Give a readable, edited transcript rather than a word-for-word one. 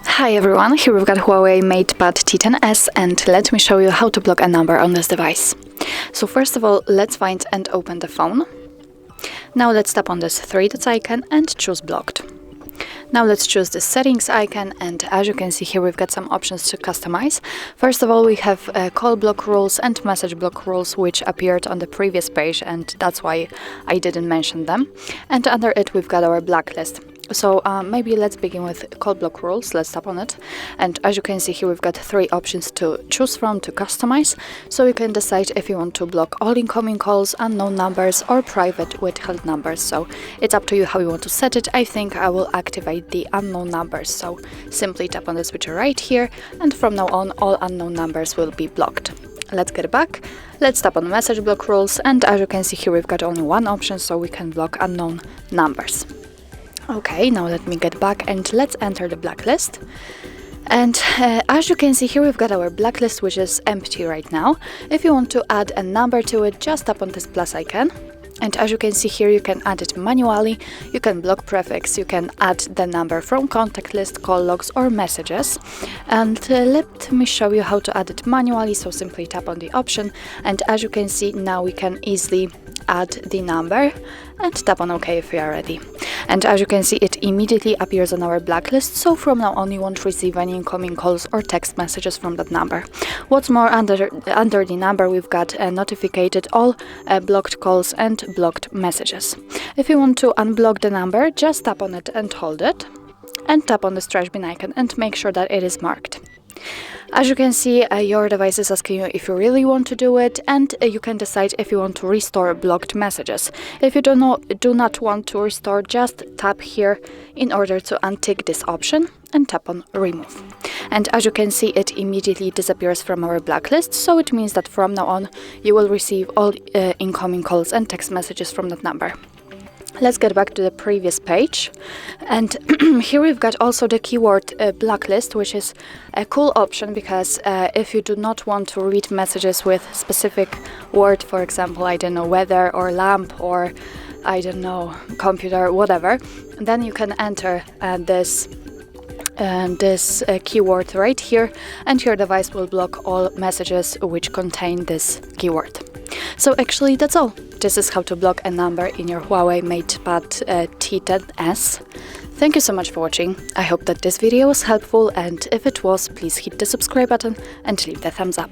Hi everyone, here we've got HUAWEI MatePad T10s, and let me show you how to block a number on this device. So first of all, let's find and open the phone. Now let's tap on this three dots icon and choose blocked. Now let's choose the settings icon, and as you can see here we've got some options to customize. First of all, we have call block rules and message block rules, which appeared on the previous page, and that's why I didn't mention them. And under it we've got our blacklist. So maybe let's begin with call block rules. Let's tap on it, and as you can see here we've got three options to choose from to customize. So you can decide if you want to block all incoming calls, unknown numbers, or private withheld numbers. So it's up to you how you want to set it. I think I will activate the unknown numbers, so simply tap on the switcher right here, and from now on all unknown numbers will be blocked. Let's get back. Let's tap on message block rules, and as you can see here we've got only one option, so we can block unknown numbers. Okay, now let me get back and let's enter the blacklist. And as you can see here we've got our blacklist, which is empty right now. If you want to add a number to it, just tap on this plus icon. And as you can see here, you can add it manually, you can block prefix, you can add the number from contact list, call logs, or messages. And let me show you how to add it manually. So simply tap on the option, and as you can see now we can easily add the number, and tap on OK if you are ready. And as you can see, it immediately appears on our blacklist, so from now on you won't receive any incoming calls or text messages from that number. What's more, under the number we've got notified all blocked calls and blocked messages. If you want to unblock the number, just tap on it and hold it, and tap on the trash bin icon and make sure that it is marked. As you can see, your device is asking you if you really want to do it, and you can decide if you want to restore blocked messages. If you do not want to restore, just tap here in order to untick this option and tap on remove. And as you can see, it immediately disappears from our blacklist, so it means that from now on you will receive all incoming calls and text messages from that number. Let's get back to the previous page, and here we've got also the keyword blacklist, which is a cool option because if you do not want to read messages with specific word, for example, I don't know, weather or lamp or I don't know, computer, whatever, then you can enter this keyword right here, and your device will block all messages which contain this keyword. So actually that's all. This is how to block a number in your HUAWEI MatePad T10s. Thank you so much for watching. I hope that this video was helpful, and if it was, please hit the subscribe button and leave the thumbs up.